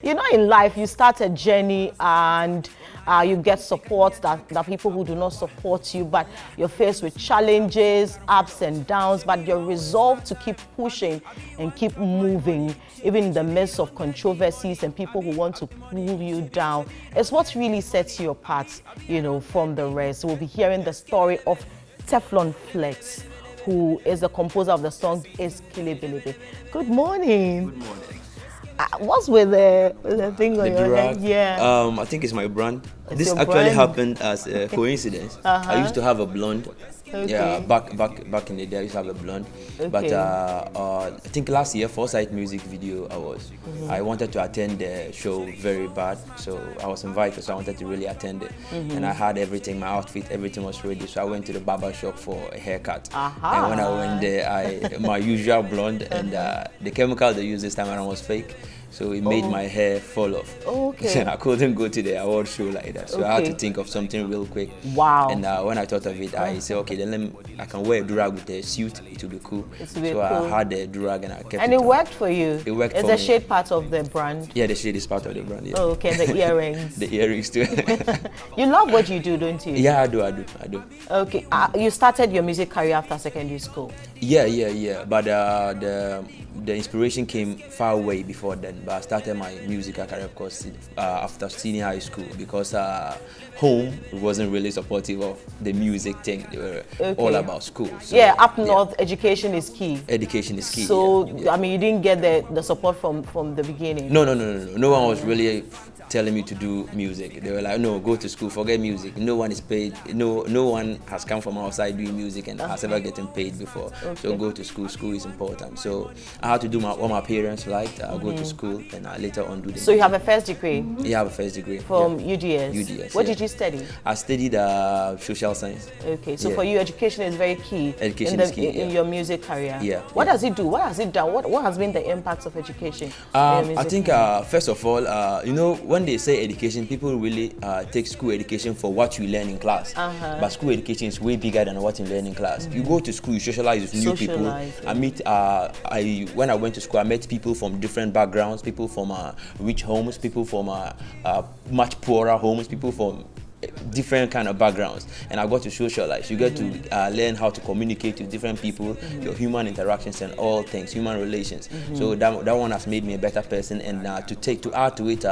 you know, in life, you start a journey and you get support that people who do not support you, but you're faced with challenges, ups and downs, but you're resolved to keep pushing and keep moving, even in the midst of controversies and people who want to pull you down. It's what really sets you apart, you know, from the rest. We'll be hearing the story of Teflon Flexx, who is the composer of the song Eskelebelebe. Good morning. Good morning. What's with the thing on your head? Yeah. I think it's my brand. It's this your actually brand? happened as a coincidence. I used to have a blonde. Okay. Yeah, back in the day, I used to have a blonde. Okay. But I think last year, Foresight music video I wanted to attend the show very bad, so I was invited, so I wanted to really attend it. And I had everything, my outfit, everything was ready, so I went to the barber shop for a haircut. And when I went there, my usual blonde, and the chemical they used this time around was fake. So it made my hair fall off. Okay. I couldn't go to the award show like that. So I had to think of something real quick. Wow. And when I thought of it, I said, okay, then I can wear a durag with a suit. It will be cool. So I had a durag and I kept it. And it worked for you? It worked for me. Is the shade part of the brand? Yeah, the shade is part of the brand. Yeah. Oh, okay, the earrings. The earrings too. You love what you do, don't you? Yeah, I do. Okay. You started your music career after secondary school? Yeah. But the inspiration came far away before then. But I started my musical career, of course, after senior high school, because home wasn't really supportive of the music thing. They were all about school. So, yeah, up north, education is key. Education is key. So, I mean, you didn't get the support from the beginning? No. No one was really telling me to do music. They were like, no, go to school, forget music. No one is paid. No one has come from outside doing music and has ever gotten paid before. So go to school. School is important. So I had to do what my parents liked. Go to school and later on do the So you have a first degree? Yeah, I have a first degree. From UDS? UDS, What did you study? I studied social science. Okay, so for you, education is very key. Education is key, in your music career. Yeah. What does it do? What has it done? What has been the impact of education? I think first of all, you know, when they say education, people really take school education for what you learn in class. But school education is way bigger than what you learn in class. You go to school, you socialize with new people. I meet, when I went to school, I met people from different backgrounds, people from rich homes, people from much poorer homes, people from different kind of backgrounds, and I got to socialize. You get to learn how to communicate with different people, your human interactions and all things, human relations. So that one has made me a better person, and to add to it,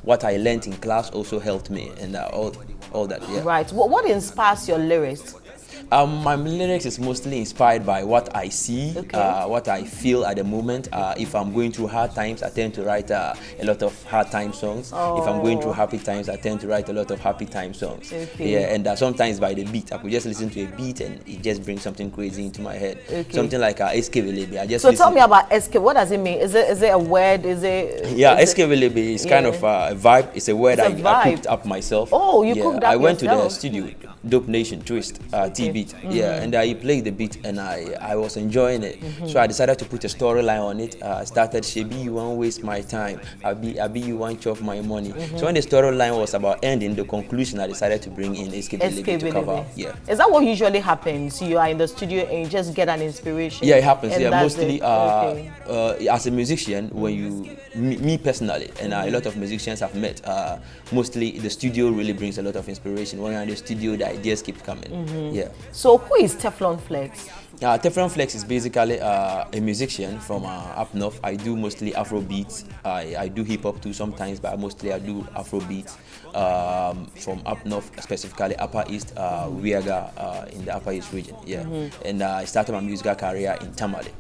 what I learned in class also helped me, and all that. Yeah. Right. What inspires your lyrics? My lyrics is mostly inspired by what I see, what I feel at the moment. If I'm going through hard times, I tend to write a lot of hard time songs. If I'm going through happy times, I tend to write a lot of happy time songs. Yeah, and sometimes by the beat, I could just listen to a beat and it just brings something crazy into my head. Something like Eskelebelebe. So tell me about Eske. What does it mean? Is it a word? Is it? Yeah, Eskelebelebe is kind of a vibe. It's a word I cooked up myself. Oh, you cooked up I went yourself. to the studio, Dope Nation Twist, T-Beat. Yeah, and he played the beat and I was enjoying it. So I decided to put a storyline on it. I started, Shebi, you won't waste my time. Abi, you won't chop my money. So when the storyline was about ending, the conclusion, I decided to bring in Eskelebelebe to cover. Yeah. Is that what usually happens? You are in the studio and you just get an inspiration? Yeah, it happens. Yeah, mostly as a musician, when you, me personally, and a lot of musicians I've met, mostly the studio really brings a lot of inspiration. When you're in the studio, the ideas keep coming. Yeah. So who is Teflon Flexx? Teflon Flexx is basically a musician from up north. I do mostly Afro beats. I do hip hop too sometimes, but mostly I do Afro beats from up north, specifically Upper East, Wiaga in the Upper East region. Yeah, and I started my musical career in Tamale.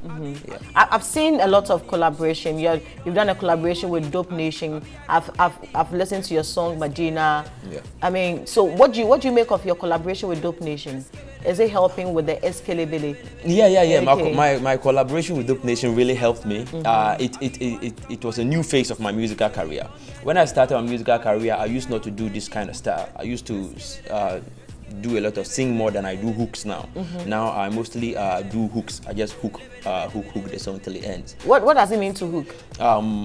Yeah. I've seen a lot of collaboration. You've done a collaboration with Dope Nation. I've listened to your song Madina. Yeah. I mean, so what do you make of your collaboration with Dope Nation? Is it helping with the Eskelebelebe? Yeah. Okay. My collaboration with Dope Nation really helped me. It was a new phase of my musical career. When I started my musical career, I used not to do this kind of style. I used to do a lot of sing more than I do hooks now. Now I mostly do hooks. I just hook the song till it ends. What does it mean to hook?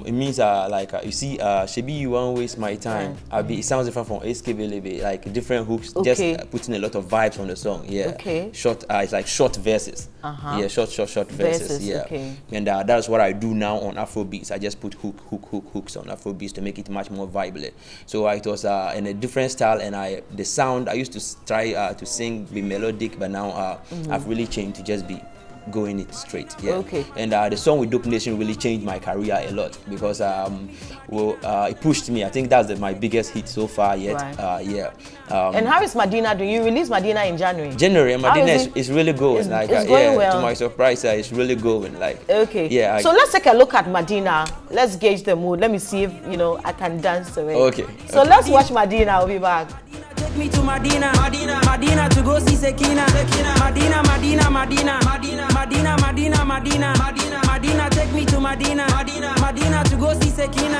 It means like you see, Shebi you won't waste my time. It sounds different from SKBLB, like different hooks, just putting a lot of vibes on the song. Yeah. Okay. Short, it's like short verses. Yeah, short verses. Yeah. Okay. And that's what I do now on Afrobeats. I just put hooks on Afrobeats to make it much more vibrant. So it was in a different style, and the sound I used to try to sing be melodic, but now I've really changed to just be going it straight. Yeah. Okay. And the song with Dope Nation really changed my career a lot because it pushed me. I think that's my biggest hit so far yet. Right. Yeah. And how is Madina doing? You released Madina in January. January, and Madina is really going. It's going well. To my surprise, it's really going. Like. Okay. Yeah. So let's take a look at Madina. Let's gauge the mood. Let me see if I can dance to it. Okay. So let's watch Madina. I'll be back. Take me to Madina, Madina to go see Sekina, Madina, take me to Madina to go see Sekina,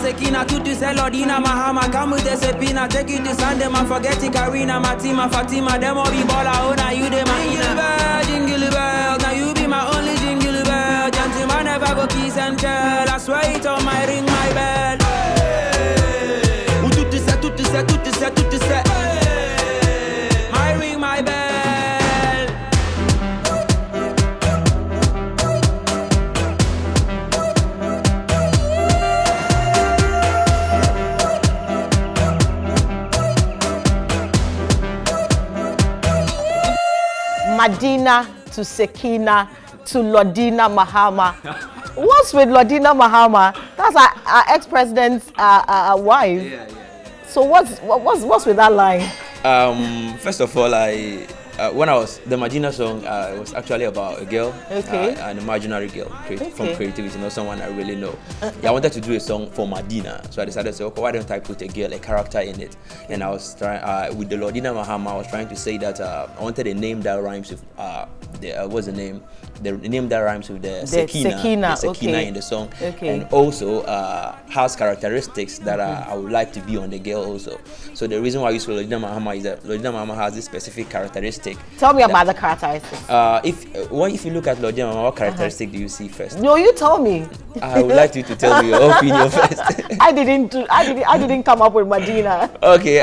Sekina, tutu selodina, Mahama, come with the Sepina, take you to Sunday, man, forget it, Karina, Matima, Fatima, them all be baller, oh, now you the man, jingle bell, now you be my only jingle bell, gentleman never go kiss and tell, I swear it on my ring, my bell. Tout is set. My ring, my bell. Madina to Sekina to Lordina Mahama. What's with Lordina Mahama? That's our ex-president's wife. Yeah. So what's with that line? First of all, when I was the Madina song, it was actually about a girl, an imaginary girl from creativity, not someone I really know. I wanted to do a song for Madina, so I decided to say, okay, why don't I put a character in it? And I was trying with the Lordina Mahama. I was trying to say that I wanted a name that rhymes with what's the name? The name that rhymes with the Sekina in the song, and also has characteristics that I would like to be on the girl also. So the reason why I use Lordina Mahama is that Lordina Mahama has this specific characteristic. Tell me about the characteristics. If you look at Lordina Mahama, what characteristic do you see first? No, you tell me. I would like you to tell me your opinion first. I didn't come up with Madina. Okay.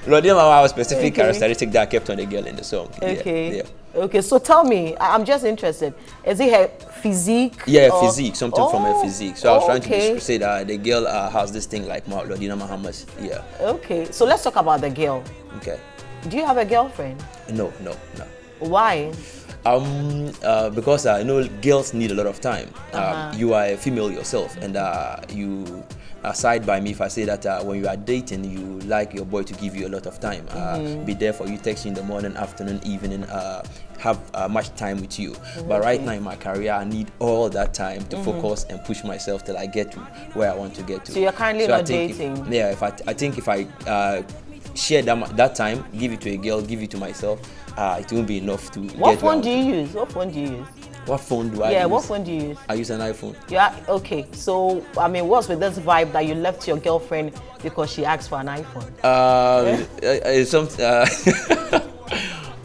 Lordina Mahama has specific characteristic that I kept on the girl in the song. Okay. Yeah. Okay, so tell me, I'm just interested. Is it her physique? Yeah, physique, something from her physique. So I was trying to say that the girl has this thing like Lordina Mahama's. Yeah. Okay, so let's talk about the girl. Okay. Do you have a girlfriend? No. Why? Because I know girls need a lot of time. You are a female yourself, and you side by me if I say that when you are dating, you like your boy to give you a lot of time, be there for you, text you in the morning, afternoon, evening, have much time with you. But right now in my career, I need all that time to focus and push myself till I get to where I want to get to. So you're currently not dating? I think if I share that time, give it to a girl, give it to myself, it won't be enough to get. What phone do you use? What phone do I use? Yeah, what phone do you use? I use an iPhone. Yeah, okay. So, I mean, what's with this vibe that you left your girlfriend because she asked for an iPhone? It's something,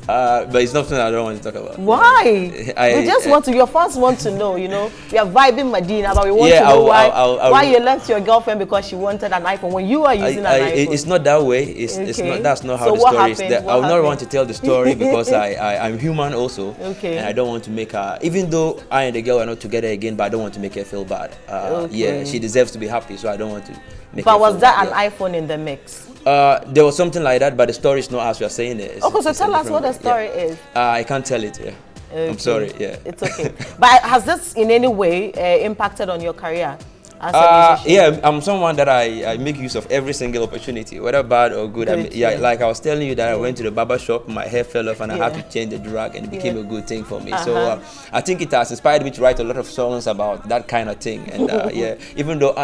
but it's not something I don't want to talk about. Why? Your fans want to know, We are vibing Madina, but we want to know why you left your girlfriend because she wanted an iPhone when you are using an iPhone. It's not that way. That's not how the story is. I would not want to tell the story because I'm human also. Okay. And I don't want to make her, even though I and the girl are not together again, but I don't want to make her feel bad. Yeah, she deserves to be happy, so I don't want to make her feel bad. But was that an iPhone in the mix? There was something like that, but the story is not as you are saying it. So tell us what the story is. I can't tell it. Yeah. Okay. I'm sorry. Yeah. It's okay. But has this in any way impacted on your career as a musician? Yeah, I'm someone that I make use of every single opportunity, whether bad or good. Like I was telling you that I went to the barber shop, my hair fell off, and I had to change the drag, and it became a good thing for me. So I think it has inspired me to write a lot of songs about that kind of thing. And even though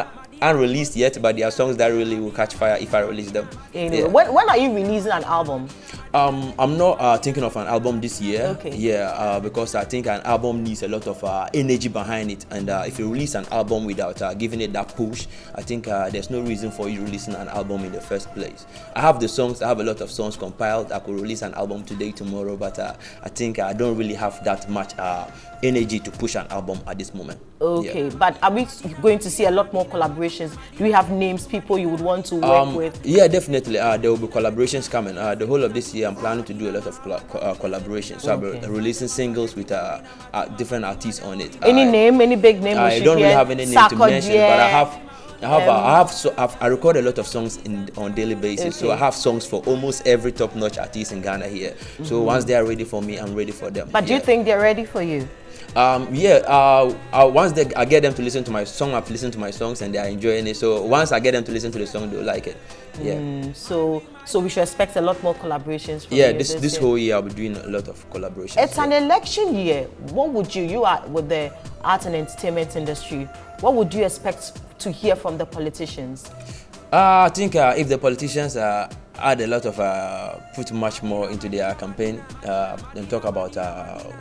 unreleased yet, but there are songs that really will catch fire if I release them. Anyway, when are you releasing an album? I'm not thinking of an album this year. Okay. Yeah, because I think an album needs a lot of energy behind it, and if you release an album without giving it that push, I think there's no reason for you releasing an album in the first place. I have the songs. I have a lot of songs compiled. I could release an album today, tomorrow, but I think I don't really have that much energy to push an album at this moment. Okay, yeah. but are we going to see a lot more collaborations? Do you have names, people you would want to work with? Yeah, definitely. There will be collaborations coming. The whole of this year, I'm planning to do a lot of collaborations. So I'll be releasing singles with different artists on it. Any name, any big name? I don't really have any name to mention, but I record a lot of songs on daily basis. Okay. So I have songs for almost every top-notch artist in Ghana here. So once they are ready for me, I'm ready for them. But do you think they're ready for you? Once I get them to listen to my song, I've listened to my songs and they are enjoying it. So once I get them to listen to the song, they'll like it. Yeah. So we should expect a lot more collaborations from you. This whole year I'll be doing a lot of collaborations. It's an election year. What would you are with the art and entertainment industry, what would you expect to hear from the politicians? I think if the politicians add a lot of put much more into their campaign and talk about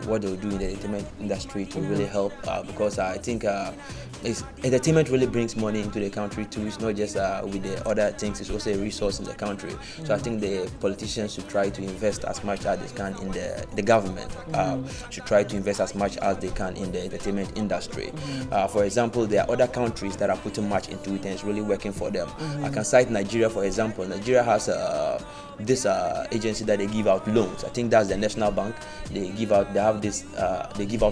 what they'll do in the entertainment industry to really help, because I think entertainment really brings money into the country too. It's not just with the other things, it's also a resource in the country. So I think the politicians should try to invest as much as they can in the government, should try to invest as much as they can in the entertainment industry. For example, there are other countries that are putting much into it and it's really working for them. I can cite Nigeria, for example. Nigeria has this agency that they give out loans. I think that's the National Bank. They give out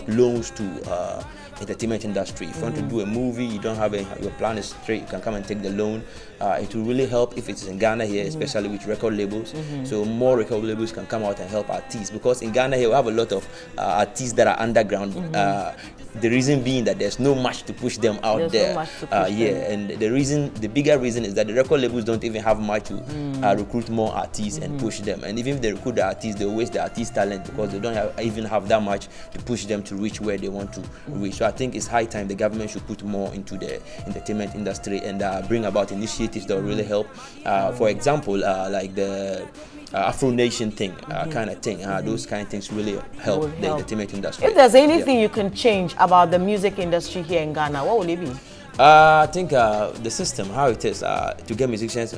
loans to entertainment industry. If you want to do a movie, you don't have your plan is straight, you can come and take the loan. It will really help if it's in Ghana here, especially with record labels. So more record labels can come out and help artists, because in Ghana here we have a lot of artists that are underground. The reason being that there's no much to push them out there. And the bigger reason is that the record labels don't even have much to recruit more artists and push them. And even if they recruit the artists, they waste the artist talent because they don't even have that much to push them to reach where they want to reach. So I think it's high time the government should put more into the entertainment industry and bring about initiatives that will really help. For example, like the Afro Nation thing, kind of thing. Those kind of things really help the entertainment industry. If there's anything you can change about the music industry here in Ghana, what will it be? I think the system, how it is, to get musicians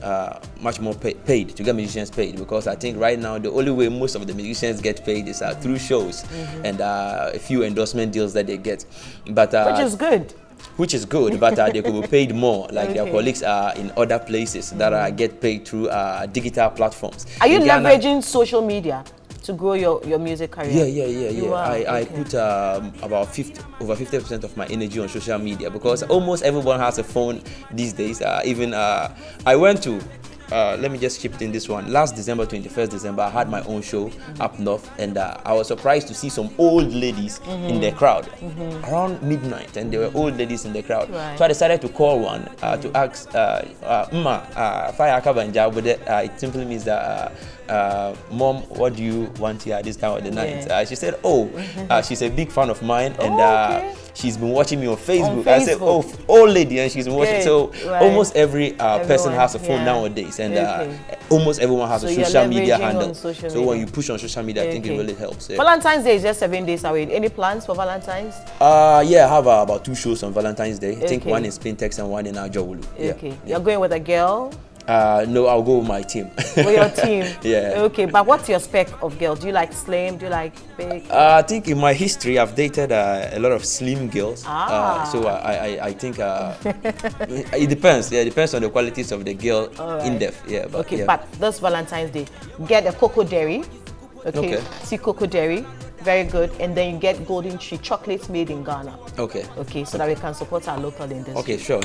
much more paid, to get musicians paid, because I think right now the only way most of the musicians get paid is through shows and a few endorsement deals that they get. But which is good, but they could be paid more, like their colleagues in other places that get paid through digital platforms. Are you leveraging social media to grow your music career? Yeah. I put about over 50% of my energy on social media, because almost everyone has a phone these days. I went to let me just chip in this one. Last December, 21st December, I had my own show up north, and I was surprised to see some old ladies in the crowd around midnight, and there were old ladies in the crowd. So I decided to call one to ask, Fire Kabanja, but it simply means that Mom, what do you want here at this time of the night? She said, she's a big fan of mine, and she's been watching me on Facebook. I said, old lady, and she's been watching. So almost every person has a phone nowadays, and almost everyone has a social media handle. So when you push on social media, I think it really helps. Valentine's Day is just 7 days away. Any plans for Valentine's? Yeah, I have about 2 shows on Valentine's Day. I think one in Spintex and one in Ajawulu. You're going with a girl? No, I'll go with my team. With your team? Yeah. Okay, but what's your spec of girl? Do you like slim? Do you like big? I think in my history, I've dated a lot of slim girls. So I think it depends. Yeah, it depends on the qualities of the girl in depth. Yeah. But this Valentine's Day, get a Cocoa Dairy. Okay. See Cocoa Dairy. Very good. And then you get Golden Tree chocolates made in Ghana. Okay, so that we can support our local industry. Okay, sure.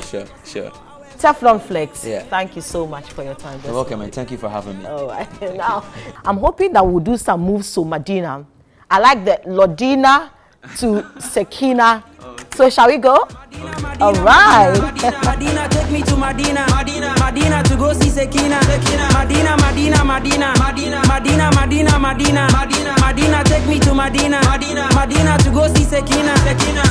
Teflon Flexx, thank you so much for your time. You're welcome, and thank you for having me. All right. Now, I'm hoping that we'll do some moves to Medina. I like the Lodina to Sekina. So shall we go? All right. Medina, take me to Medina. Medina to go see Sekina. Medina, take me to Medina. Medina to go see Sekina. Sekina.